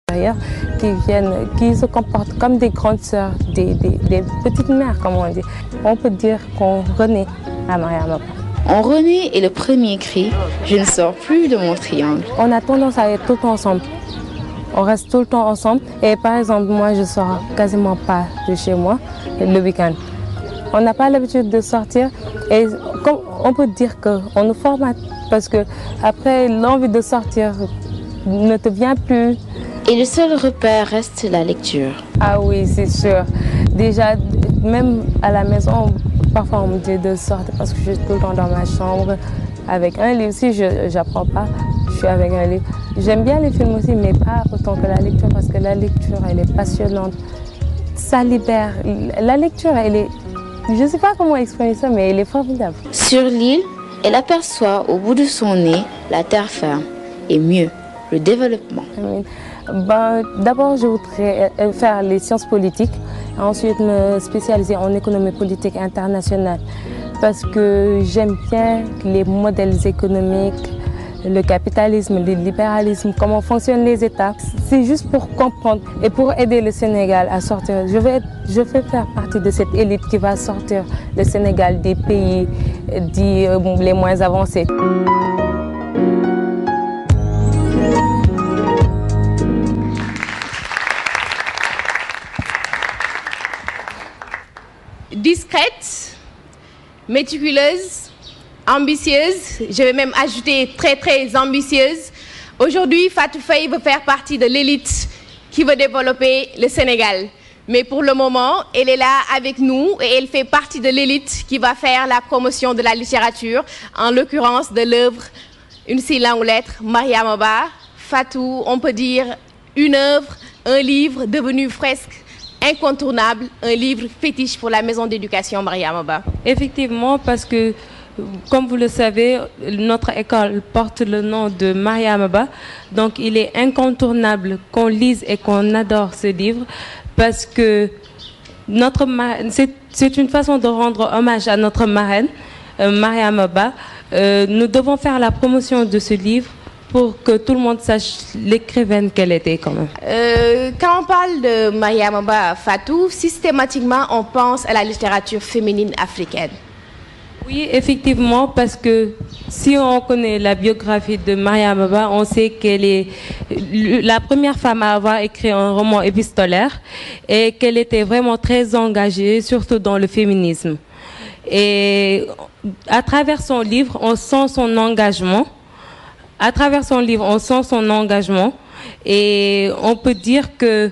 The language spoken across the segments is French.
qui viennent, qui se comportent comme des grandes sœurs, des petites mères, comme on dit. On peut dire qu'on renaît à Mariama Ba. On renaît et le premier cri, je ne sors plus de mon triangle. On a tendance à être tout le temps ensemble. On reste tout le temps ensemble. Et par exemple, moi, je ne sors quasiment pas de chez moi le week-end. On n'a pas l'habitude de sortir. Et comme on peut dire qu'on nous formate parce que après l'envie de sortir ne te vient plus. Et le seul repère reste la lecture. Ah oui, c'est sûr. Déjà, même à la maison, parfois on me dit de sortir parce que je suis tout le temps dans ma chambre avec un livre. Si je n'apprends pas, je suis avec un livre. J'aime bien les films aussi, mais pas autant que la lecture parce que la lecture, elle est passionnante. Ça libère. La lecture, elle est... Je ne sais pas comment exprimer ça, mais elle est formidable. Sur l'île, elle aperçoit au bout de son nez la terre ferme et mieux, le développement. D'abord, je voudrais faire les sciences politiques, ensuite me spécialiser en économie politique internationale parce que j'aime bien les modèles économiques, le capitalisme, le libéralisme, comment fonctionnent les États. C'est juste pour comprendre et pour aider le Sénégal à sortir. Je vais faire partie de cette élite qui va sortir le Sénégal des pays dits les moins avancés. Discrète, méticuleuse, ambitieuse, je vais même ajouter très ambitieuse. Aujourd'hui, Fatou Faye veut faire partie de l'élite qui veut développer le Sénégal. Mais pour le moment, elle est là avec nous et elle fait partie de l'élite qui va faire la promotion de la littérature, en l'occurrence de l'œuvre Une si longue lettre, Mariama Ba. Fatou, on peut dire une œuvre, un livre devenu presque incontournable, un livre fétiche pour la maison d'éducation Mariama Ba. Effectivement, parce que, comme vous le savez, notre école porte le nom de Mariama Ba. Donc, il est incontournable qu'on lise et qu'on adore ce livre parce que c'est une façon de rendre hommage à notre marraine, Mariama Ba. Nous devons faire la promotion de ce livre pour que tout le monde sache l'écrivaine qu'elle était quand même. Quand on parle de Mariama Ba, Fatou, systématiquement on pense à la littérature féminine africaine. Oui, effectivement, parce que si on connaît la biographie de Mariama Ba, on sait qu'elle est la première femme à avoir écrit un roman épistolaire et qu'elle était vraiment très engagée, surtout dans le féminisme. Et à travers son livre, on sent son engagement. À travers son livre, on sent son engagement et on peut dire que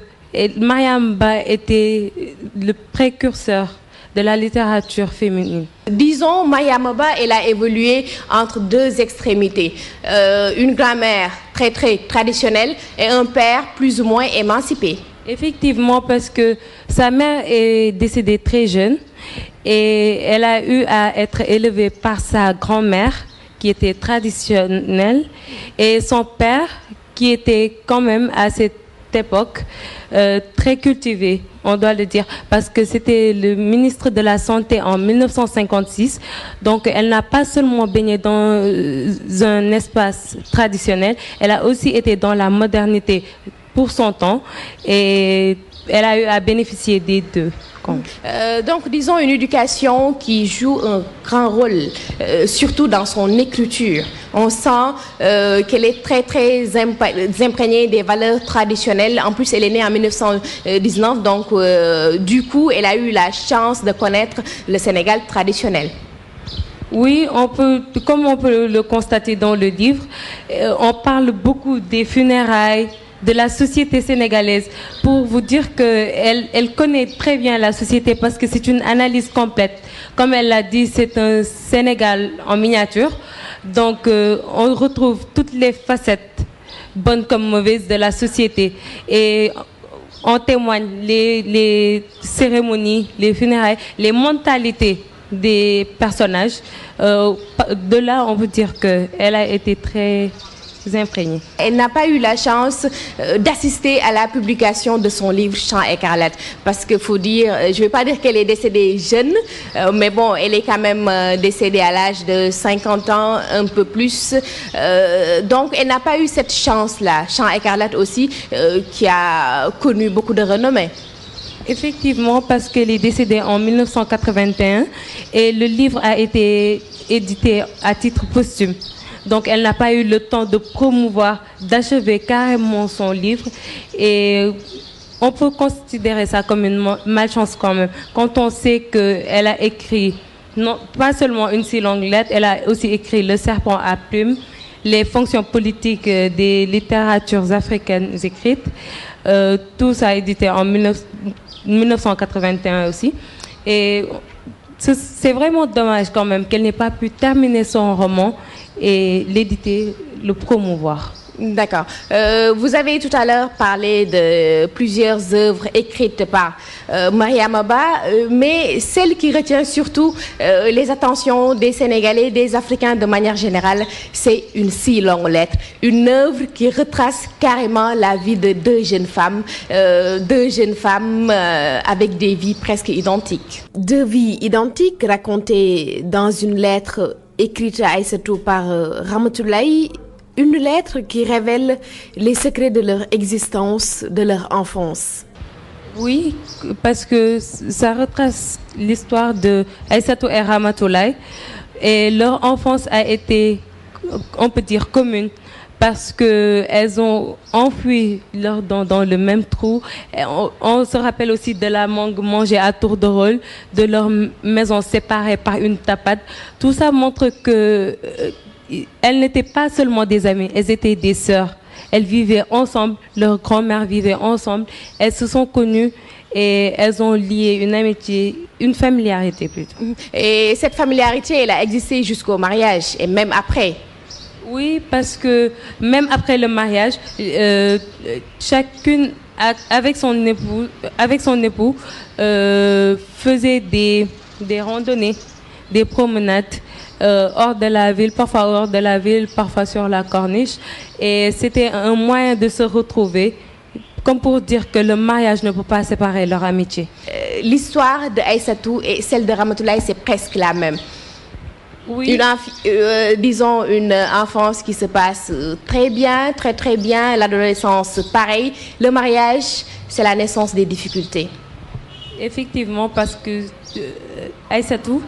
Mariama Ba était le précurseur de la littérature féminine. Disons, Mariama Ba, elle a évolué entre deux extrémités. Une grand-mère très traditionnelle et un père plus ou moins émancipé. Effectivement, parce que sa mère est décédée très jeune et elle a eu à être élevée par sa grand-mère qui était traditionnelle et son père qui était quand même à cette époque très cultivé, on doit le dire, parce que c'était le ministre de la Santé en 1956. Donc elle n'a pas seulement baigné dans un espace traditionnel, elle a aussi été dans la modernité pour son temps et elle a eu à bénéficier des deux. Donc, disons une éducation qui joue un grand rôle, surtout dans son écriture. On sent qu'elle est très imprégnée des valeurs traditionnelles. En plus, elle est née en 1919, donc du coup, elle a eu la chance de connaître le Sénégal traditionnel. Oui, comme on peut le constater dans le livre, on parle beaucoup des funérailles, de la société sénégalaise, pour vous dire qu'elle connaît très bien la société parce que c'est une analyse complète. Comme elle l'a dit, c'est un Sénégal en miniature. Donc, on retrouve toutes les facettes, bonnes comme mauvaises, de la société. Et on témoigne les cérémonies, les funérailles, les mentalités des personnages. De là, on peut dire qu'elle a été très imprégné. Elle n'a pas eu la chance d'assister à la publication de son livre Chant écarlate. Parce qu'il faut dire, je ne vais pas dire qu'elle est décédée jeune, mais bon, elle est quand même décédée à l'âge de 50 ans, un peu plus. Donc, elle n'a pas eu cette chance-là. Chant écarlate aussi, qui a connu beaucoup de renommée. Effectivement, parce qu'elle est décédée en 1981 et le livre a été édité à titre posthume. Donc, elle n'a pas eu le temps de promouvoir, d'achever carrément son livre. Et on peut considérer ça comme une malchance quand même. Quand on sait qu'elle a écrit, non, pas seulement une si longue lettre, elle a aussi écrit Le serpent à plumes, les fonctions politiques des littératures africaines écrites. Tout ça a édité en 1981 aussi. Et c'est vraiment dommage quand même qu'elle n'ait pas pu terminer son roman et l'éditer, le promouvoir. D'accord. Vous avez tout à l'heure parlé de plusieurs œuvres écrites par Mariama Ba, mais celle qui retient surtout les attentions des Sénégalais, des Africains de manière générale, c'est une si longue lettre. Une œuvre qui retrace carrément la vie de deux jeunes femmes avec des vies presque identiques. Deux vies identiques racontées dans une lettre écrite à Aïssatou par Ramatoulaye. Une lettre qui révèle les secrets de leur existence, de leur enfance. Oui, parce que ça retrace l'histoire de Aïssatou et Ramatoulaye. Et leur enfance a été, on peut dire, commune. Parce qu'elles ont enfoui leurs dents dans le même trou. On se rappelle aussi de la mangue mangée à tour de rôle, de leur maison séparée par une tapade. Tout ça montre que elles n'étaient pas seulement des amies, elles étaient des sœurs. Elles vivaient ensemble, leur grand-mère vivait ensemble. Elles se sont connues et elles ont lié une amitié, une familiarité plutôt. Et cette familiarité, elle a existé jusqu'au mariage et même après. Oui, parce que même après le mariage, chacune avec son époux faisait des randonnées, des promenades. Hors de la ville, parfois hors de la ville, parfois sur la corniche. Et c'était un moyen de se retrouver, comme pour dire que le mariage ne peut pas séparer leur amitié. L'histoire de Aïssatou et celle de Ramatoulaye, c'est presque la même. Oui. Disons une enfance qui se passe très bien, très très bien. L'adolescence, pareil. Le mariage, c'est la naissance des difficultés. Effectivement, parce que Aïssatou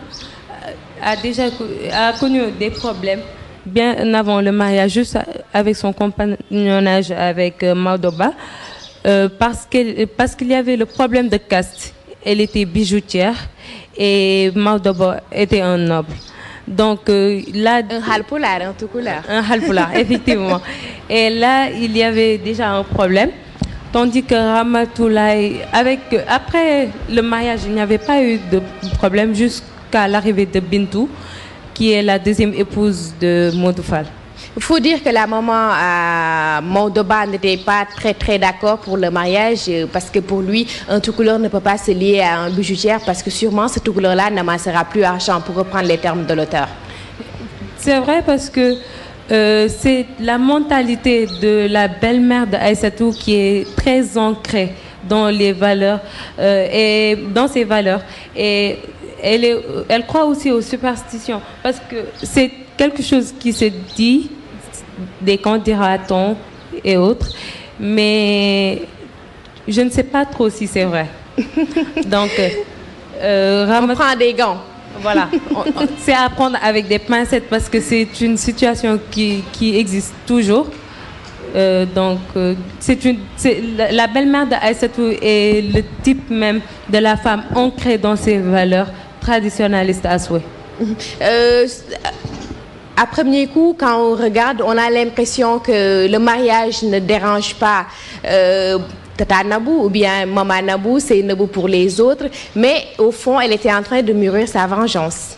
a connu des problèmes bien avant le mariage, juste avec son compagnonnage avec Maodoba, parce qu'il y avait le problème de caste. Elle était bijoutière et Maodoba était un noble. Donc là, un halpulaar, un toucouleur. Un halpulaar, effectivement. Et là, il y avait déjà un problème. Tandis que Ramatoulaye, après le mariage, il n'y avait pas eu de problème jusqu'à l'arrivée de Bintou, qui est la deuxième épouse de Modou Fall. Il faut dire que la maman à Maodoba n'était pas très très d'accord pour le mariage parce que pour lui, un toucouleur ne peut pas se lier à un bijoutier parce que sûrement ce toucouleur-là n'amassera plus argent, pour reprendre les termes de l'auteur. C'est vrai parce que c'est la mentalité de la belle-mère d'Aïssatou qui est très ancrée dans les valeurs et dans ses valeurs. Et elle croit aussi aux superstitions parce que c'est quelque chose qui se dit, des quand dira-t-on et autres, mais je ne sais pas trop si c'est vrai. Donc, on prend des gants. Voilà, c'est à prendre avec des pincettes parce que c'est une situation qui existe toujours. Donc, la belle-mère d'Aïssatou est le type même de la femme ancrée dans ses valeurs traditionnalistes à souhait. À premier coup, quand on regarde, on a l'impression que le mariage ne dérange pas Tata Nabou ou bien Maman Nabou, c'est Nabou pour les autres, mais au fond, elle était en train de mûrir sa vengeance.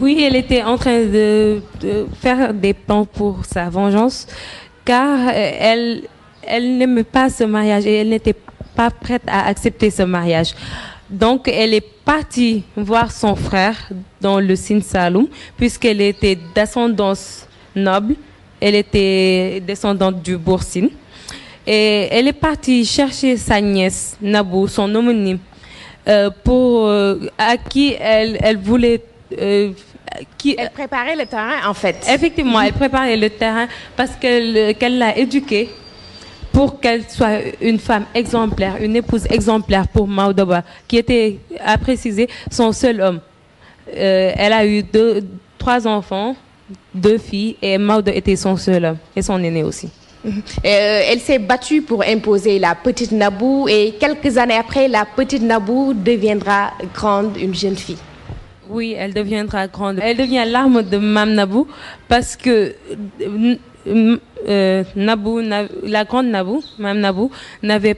Oui, elle était en train de faire des plans pour sa vengeance, car elle n'aimait pas ce mariage et elle n'était pas prête à accepter ce mariage. Donc, elle est partie voir son frère dans le Sine Saloum, puisqu'elle était d'ascendance noble Elle était descendante du Boursine. Et elle est partie chercher sa nièce, Nabou, son homonyme, à qui elle voulait... Elle préparait le terrain, en fait. Effectivement, elle préparait le terrain parce qu'elle l'a éduquée pour qu'elle soit une femme exemplaire, une épouse exemplaire pour Maodoba, qui était, à préciser, son seul homme. Elle a eu 3 enfants, 2 filles, et Maodo était son seul homme, et son aîné aussi. Elle s'est battue pour imposer la petite Nabou, et quelques années après, la petite Nabou deviendra grande, une jeune fille. Oui, elle deviendra grande. Elle devient l'arme de Mam Nabou parce que la grande Nabou, Mam Nabou, n'avait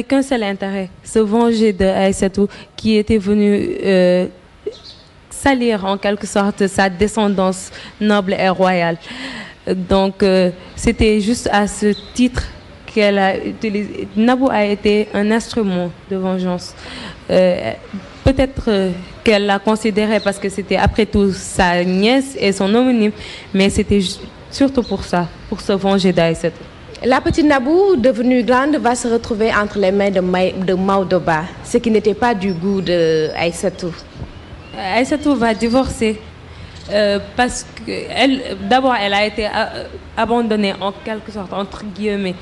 qu'un seul intérêt, se venger de Aïssatou, qui était venue salir en quelque sorte sa descendance noble et royale. Donc c'était juste à ce titre qu'elle a utilisé. Nabou a été un instrument de vengeance. Peut-être qu'elle la considérait parce que c'était après tout sa nièce et son homonyme, mais c'était surtout pour ça, pour se venger d'Aïssatou. La petite Nabou, devenue grande, va se retrouver entre les mains de Maodoba, ce qui n'était pas du goût d'Aïssatou. Aïssatou va divorcer parce que d'abord elle a été abandonnée en quelque sorte, entre guillemets,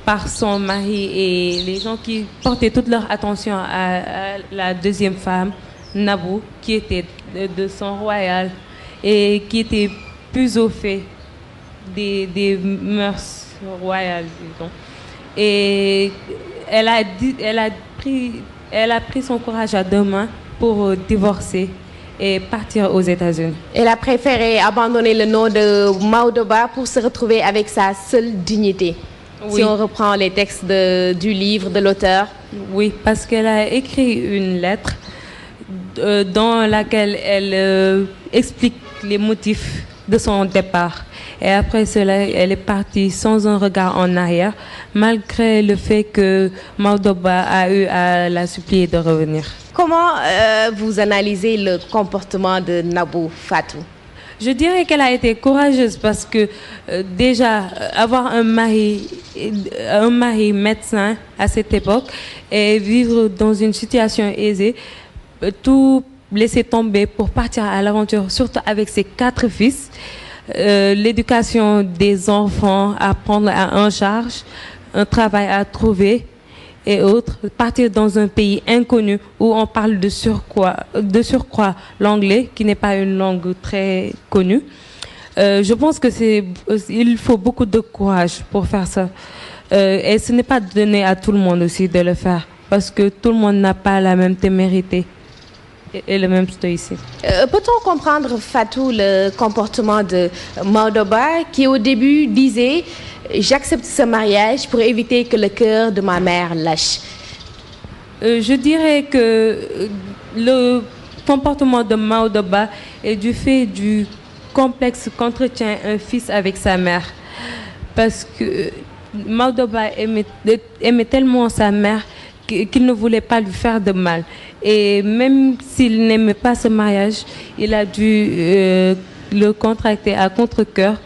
par son mari et les gens qui portaient toute leur attention à la deuxième femme, Nabou, qui était de sang royal et qui était plus au fait des mœurs royales, disons. Et elle a pris son courage à 2 mains pour divorcer et partir aux États-Unis. Elle a préféré abandonner le nom de Maodoba pour se retrouver avec sa seule dignité. Oui. Si on reprend les textes du livre de l'auteur. Oui, parce qu'elle a écrit une lettre dans laquelle elle explique les motifs de son départ. Et après cela, elle est partie sans un regard en arrière, malgré le fait que Maodoba a eu à la supplier de revenir. Comment vous analysez le comportement de Nabou, Fatou? Je dirais qu'elle a été courageuse parce que déjà avoir un mari médecin à cette époque et vivre dans une situation aisée, tout laisser tomber pour partir à l'aventure, surtout avec ses 4 fils, l'éducation des enfants à prendre en charge, un travail à trouver et autres, partir dans un pays inconnu où on parle de surcroît l'anglais, qui n'est pas une langue très connue. Je pense que il faut beaucoup de courage pour faire ça. Et ce n'est pas donné à tout le monde aussi de le faire, parce que tout le monde n'a pas la même témérité et le même stoïcisme. Peut-on comprendre, Fatou, le comportement de Maodoba, qui au début disait « J'accepte ce mariage pour éviter que le cœur de ma mère lâche ». Je dirais que le comportement de Maodoba est du fait du complexe qu'entretient un fils avec sa mère. Parce que Maodoba aimait tellement sa mère qu'il ne voulait pas lui faire de mal. Et même s'il n'aimait pas ce mariage, il a dû le contracter à contre-cœur,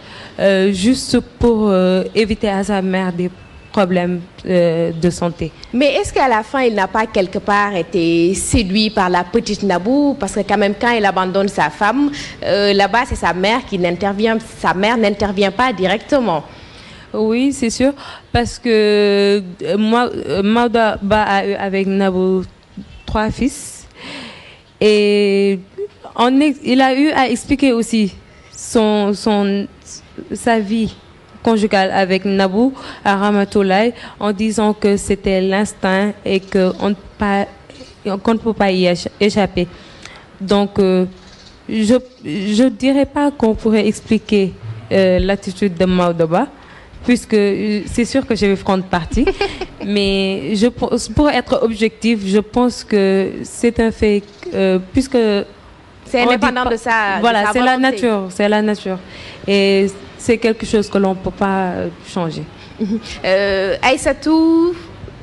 juste pour éviter à sa mère des problèmes de santé. Mais est-ce qu'à la fin, il n'a pas quelque part été séduit par la petite Nabou? Parce que quand même, quand il abandonne sa femme, là-bas, c'est sa mère qui n'intervient. Sa mère n'intervient pas directement. Oui, c'est sûr, parce que Maodoba a eu avec Nabou 3 fils et il a eu à expliquer aussi sa vie conjugale avec Nabou à Ramatoulaye en disant que c'était l'instinct et qu'on ne peut pas y échapper. Donc, je dirais pas qu'on pourrait expliquer l'attitude de Maodoba, puisque c'est sûr que je vais prendre parti, mais pour être objectif, je pense que c'est un fait, puisque c'est indépendant de sa voilà, de sa volonté. C'est la nature, et c'est quelque chose que l'on ne peut pas changer. Aïssatou,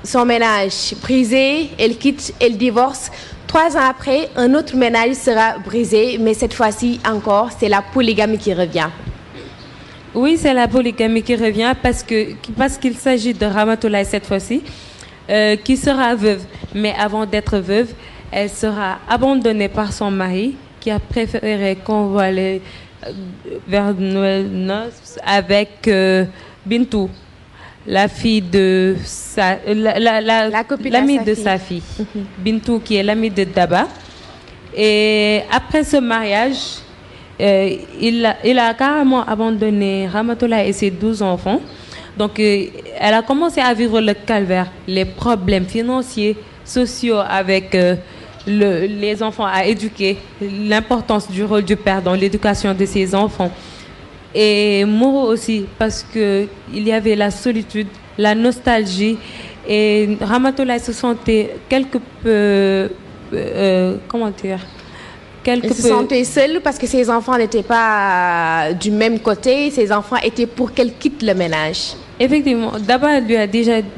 son ménage brisé, elle quitte, elle divorce. 3 ans après, un autre ménage sera brisé, mais cette fois-ci encore, c'est la polygamie qui revient. Oui, c'est la polygamie qui revient parce qu'il s'agit de Ramatoulaye cette fois-ci, qui sera veuve. Mais avant d'être veuve, elle sera abandonnée par son mari qui a préféré convoler vers Noël Noces avec Bintou, la fille de l'amie de sa fille. Bintou qui est l'amie de Daba. Et après ce mariage, il a carrément abandonné Ramatoulaye et ses 12 enfants. Donc, elle a commencé à vivre le calvaire, les problèmes financiers, sociaux avec les enfants à éduquer, l'importance du rôle du père dans l'éducation de ses enfants. Et Moreau aussi, parce qu'il y avait la solitude, la nostalgie. Et Ramatoulaye se sentait quelque peu... comment dire? Elle se sentait seule parce que ses enfants n'étaient pas du même côté. Ses enfants étaient pour qu'elle quitte le ménage. Effectivement. D'abord, elle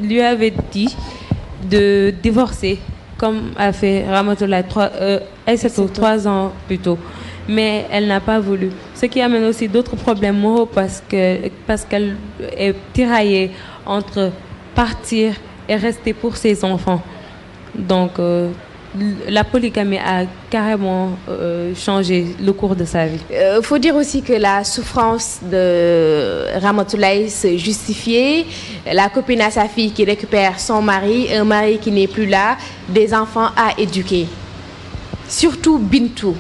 lui avait dit de divorcer, comme a fait Ramatoulaye 3 ans plus tôt. Mais elle n'a pas voulu. Ce qui amène aussi d'autres problèmes moraux parce qu'elle est tiraillée entre partir et rester pour ses enfants. Donc, la polygamie a carrément changé le cours de sa vie. Faut dire aussi que la souffrance de Ramatoulaye se justifiait. La copine à sa fille qui récupère son mari, un mari qui n'est plus là, des enfants à éduquer. Surtout Bintou.